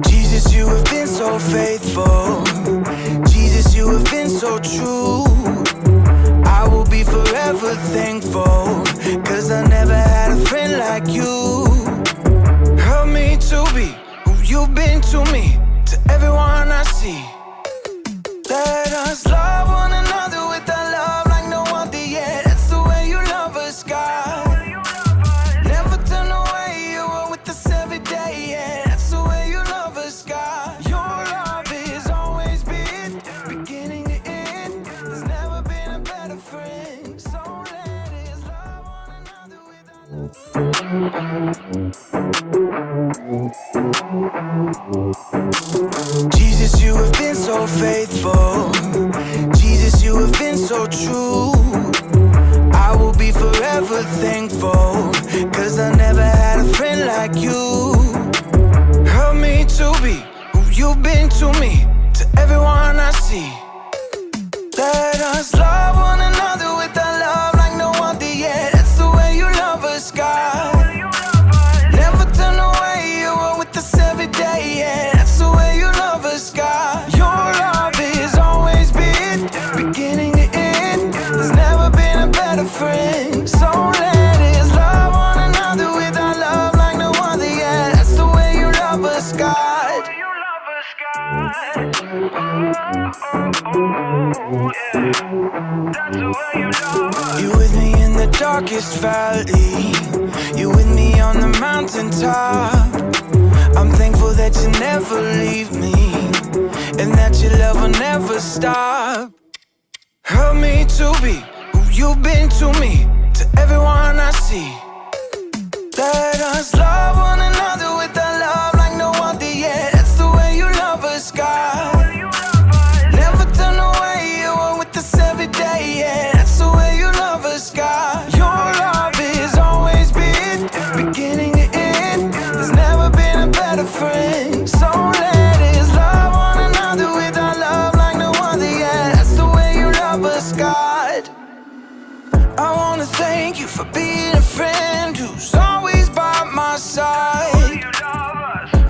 Jesus, you have been so faithful. Jesus, you have been so true. I will be forever thankful, 'cause I never had a friend like you. Help me to be who you've been to me, to everyone I see. Let us love one another with a love like no other yet. That's the way you love us, God. Never turn away, you are with us every day, yeah. That's the way you love us, God. Your love is always been beginning to end. There's never been a better friend. So let us love one another with Jesus, you have been so faithful. Jesus, you have been so true. I will be forever thankful, 'cause I never had a friend like you. Help me to be who you've been to me, to everyone I see. Let us love one another with a love like no other yet. That's the way you love us, God. Never turn away, you are with us every day, yeah. That's the way you love us, God. Your love is always been beginning to end. There's never been a better friend. So let us love one another with our love like no other, yeah. That's the way you love us, God. You with me in the darkest valley. You with me on the mountaintop. I'm thankful that you never leave me, and that your love will never stop. Help me to be who you've been to me, to everyone I see. Let us love one another with a love like no other yet. That's the way you love us, God. Never turn away, you are with us every day, yeah. That's the way you love us, God. Your love is always been beginning to end. There's never been a better friend. So let us love one another with our love like no other, yeah. That's the way you love us, God. I wanna thank you for being a friend who's always by my side.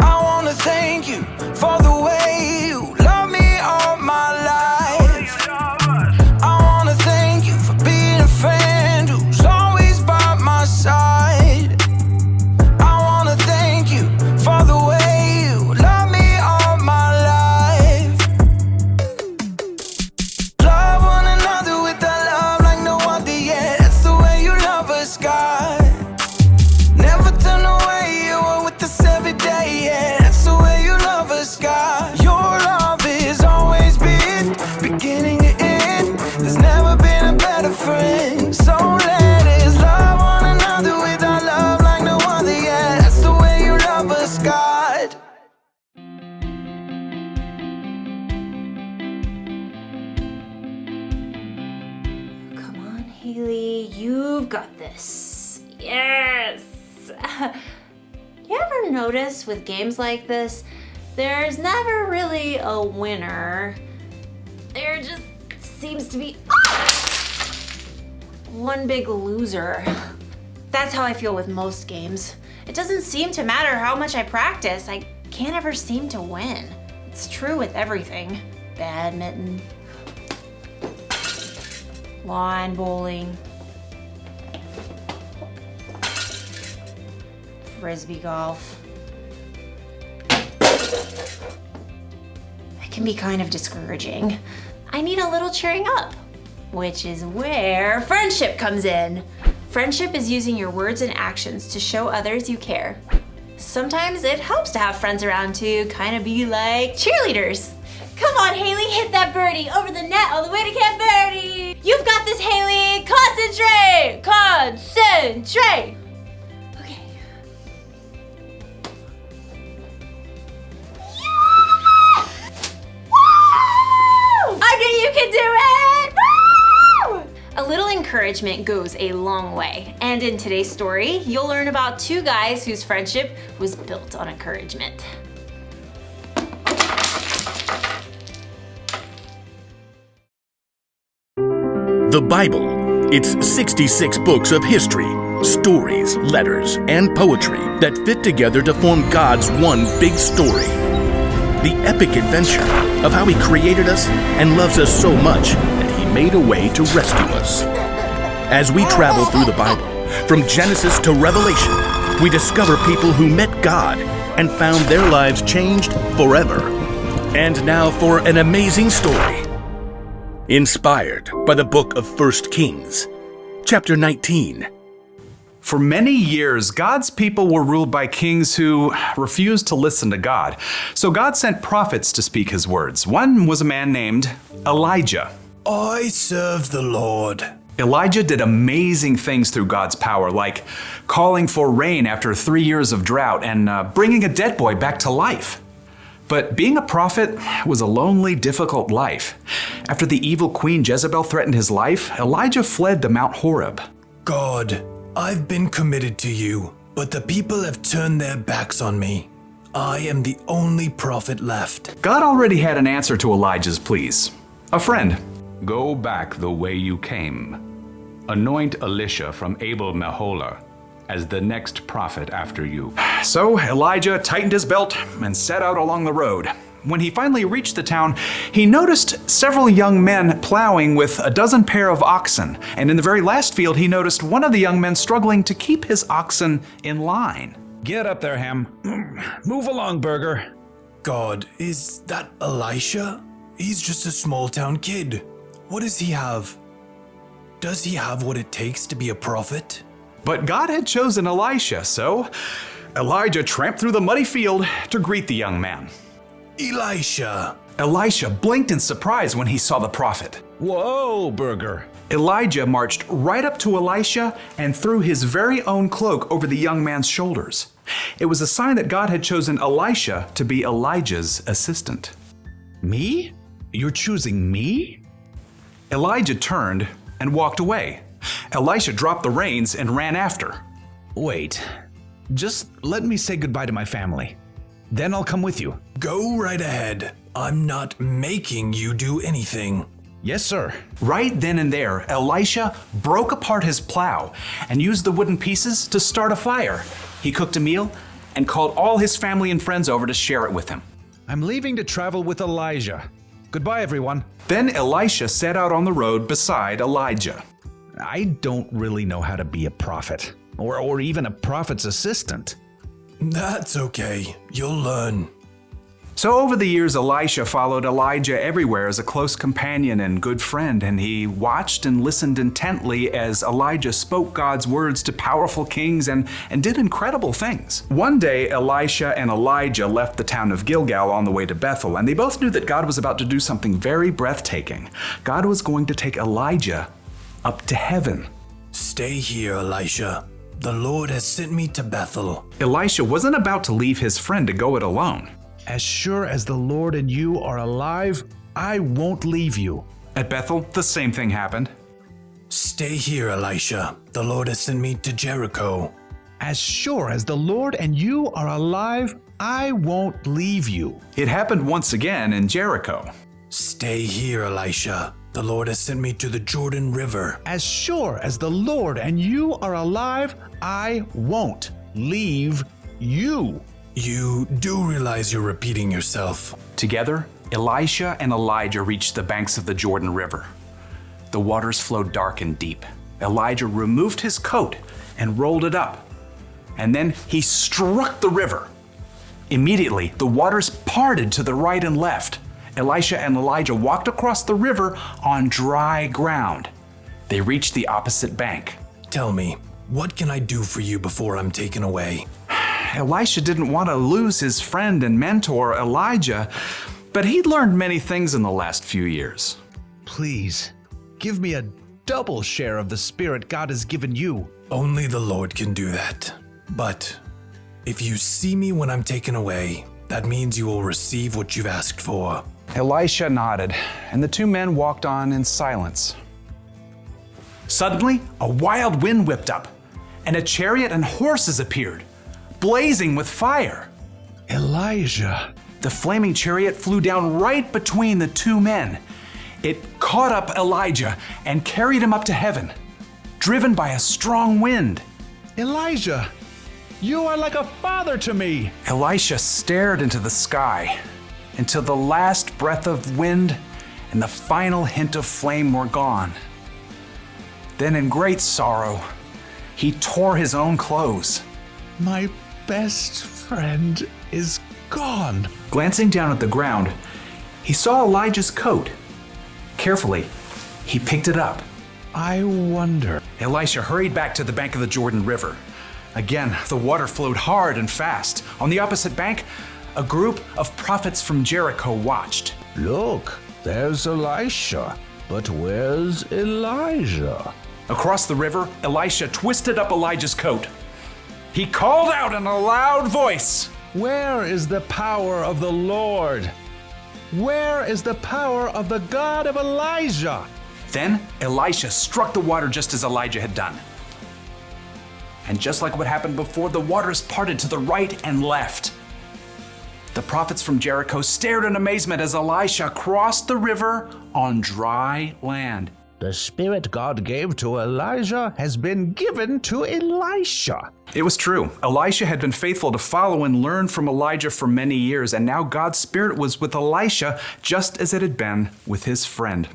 I wanna thank you for the way you love me all my life. I wanna thank you for being a friend who's always by my side. I wanna thank you for the way you love me all my life. Love one another with a love like no other, yeah. That's the way you love us, God. Never turn away, you are with us every day, yeah. That's the way you love us, God. Your love is always been beginning to end. There's never been a better friend. So let us love one another with our love like no other, yeah. That's the way you love us, God. Come on, Haley, you've got this. Yes! You ever notice with games like this, there's never really a winner. There just seems to be one big loser. That's how I feel with most games. It doesn't seem to matter how much I practice, I can't ever seem to win. It's true with everything. Badminton, lawn bowling, frisbee golf. It can be kind of discouraging. I need a little cheering up, which is where friendship comes in. Friendship is using your words and actions to show others you care. Sometimes it helps to have friends around to kind of be like cheerleaders. Come on, Haley, hit that birdie over the net all the way to Camp Birdie. You've got this, Haley. Concentrate. Concentrate. Okay. Yeah! Woo! I knew you could do it. Woo! A little encouragement goes a long way. And in today's story, you'll learn about two guys whose friendship was built on encouragement. The Bible, It's 66 books of history, stories, letters, and poetry that fit together to form God's one big story. The epic adventure of how He created us and loves us so much that He made a way to rescue us. As we travel through the Bible, from Genesis to Revelation, we discover people who met God and found their lives changed forever. And now for an amazing story. Inspired by the book of 1 Kings, chapter 19. For many years, God's people were ruled by kings who refused to listen to God. So God sent prophets to speak His words. One was a man named Elijah. I serve the Lord. Elijah did amazing things through God's power, like calling for rain after 3 years of drought and bringing a dead boy back to life. But being a prophet was a lonely, difficult life. After the evil queen Jezebel threatened his life, Elijah fled to Mount Horeb. God, I've been committed to you, but the people have turned their backs on me. I am the only prophet left. God already had an answer to Elijah's pleas. A friend. Go back the way you came. Anoint Elisha from Abel-Meholah as the next prophet after you. So Elijah tightened his belt and set out along the road. When he finally reached the town, he noticed several young men plowing with a dozen pair of oxen. And in the very last field, he noticed one of the young men struggling to keep his oxen in line. Get up there, Ham. Move along, Burger. God, is that Elisha? He's just a small town kid. What does he have? Does he have what it takes to be a prophet? But God had chosen Elisha, so Elijah tramped through the muddy field to greet the young man. Elisha! Elisha blinked in surprise when he saw the prophet. Whoa, Burger. Elijah marched right up to Elisha and threw his very own cloak over the young man's shoulders. It was a sign that God had chosen Elisha to be Elijah's assistant. Me? You're choosing me? Elijah turned and walked away. Elisha dropped the reins and ran after. Wait. Just let me say goodbye to my family. Then I'll come with you. Go right ahead. I'm not making you do anything. Yes, sir. Right then and there, Elisha broke apart his plow and used the wooden pieces to start a fire. He cooked a meal and called all his family and friends over to share it with him. I'm leaving to travel with Elijah. Goodbye, everyone. Then Elisha set out on the road beside Elijah. I don't really know how to be a prophet, or even a prophet's assistant. That's okay. You'll learn. So over the years, Elisha followed Elijah everywhere as a close companion and good friend, and he watched and listened intently as Elijah spoke God's words to powerful kings and did incredible things. One day, Elisha and Elijah left the town of Gilgal on the way to Bethel, and they both knew that God was about to do something very breathtaking. God was going to take Elijah up to heaven. Stay here, Elisha. The Lord has sent me to Bethel. Elisha wasn't about to leave his friend to go it alone. As sure as the Lord and you are alive, I won't leave you. At Bethel, the same thing happened. Stay here, Elisha. The Lord has sent me to Jericho. As sure as the Lord and you are alive, I won't leave you. It happened once again in Jericho. Stay here, Elisha. The Lord has sent me to the Jordan River. As sure as the Lord and you are alive, I won't leave you. You do realize you're repeating yourself. Together, Elisha and Elijah reached the banks of the Jordan River. The waters flowed dark and deep. Elijah removed his coat and rolled it up. And then he struck the river. Immediately, the waters parted to the right and left. Elisha and Elijah walked across the river on dry ground. They reached the opposite bank. Tell me, what can I do for you before I'm taken away? Elisha didn't want to lose his friend and mentor, Elijah, but he'd learned many things in the last few years. Please, give me a double share of the Spirit God has given you. Only the Lord can do that. But if you see me when I'm taken away, that means you will receive what you've asked for. Elisha nodded, and the two men walked on in silence. Suddenly, a wild wind whipped up, and a chariot and horses appeared, blazing with fire. Elijah. The flaming chariot flew down right between the two men. It caught up Elijah and carried him up to heaven. driven by a strong wind. Elijah, you are like a father to me. Elisha stared into the sky until the last breath of wind and the final hint of flame were gone. Then, in great sorrow, he tore his own clothes. My best friend is gone. Glancing down at the ground, he saw Elijah's coat. Carefully, he picked it up. I wonder. Elisha hurried back to the bank of the Jordan River. Again, the water flowed hard and fast. On the opposite bank, a group of prophets from Jericho watched. Look, there's Elisha. But where's Elijah? Across the river, Elisha twisted up Elijah's coat. He called out in a loud voice, Where is the power of the Lord? Where is the power of the God of Elijah? Then Elisha struck the water just as Elijah had done. And just like what happened before, the waters parted to the right and left. The prophets from Jericho stared in amazement as Elisha crossed the river on dry land. The spirit God gave to Elijah has been given to Elisha. It was true. Elisha had been faithful to follow and learn from Elijah for many years, and now God's spirit was with Elisha just as it had been with his friend.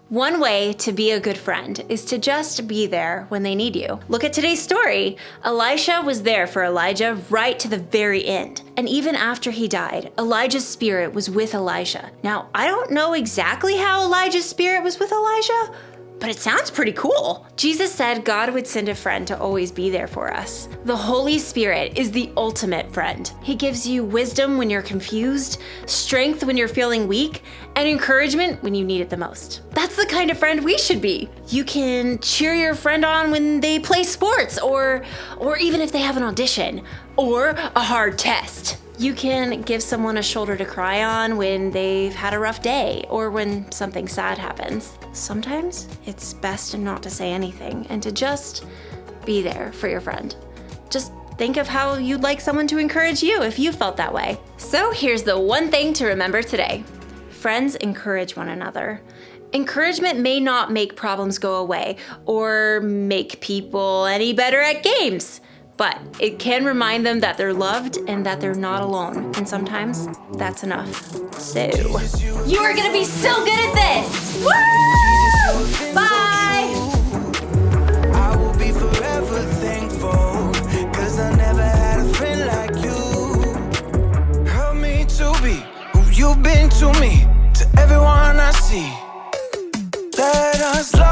One way to be a good friend is to just be there when they need you. Look at today's story. Elisha was there for Elijah right to the very end. And even after he died, Elijah's spirit was with Elisha. Now, I don't know exactly how Elijah's spirit was with Elijah, but it sounds pretty cool. Jesus said God would send a friend to always be there for us. The Holy Spirit is the ultimate friend. He gives you wisdom when you're confused, strength when you're feeling weak, and encouragement when you need it the most. That's the kind of friend we should be. You can cheer your friend on when they play sports, or even if they have an audition, or a hard test. You can give someone a shoulder to cry on when they've had a rough day or when something sad happens. Sometimes it's best not to say anything and to just be there for your friend. Just think of how you'd like someone to encourage you if you felt that way. So here's the one thing to remember today. Friends encourage one another. Encouragement may not make problems go away or make people any better at games, but it can remind them that they're loved and that they're not alone. And sometimes that's enough. So, you are gonna be so good at this! Woo! Bye! I will be forever thankful, 'cause I never had a friend like you. Help me to be who you've been to me, to everyone I see. Let us love.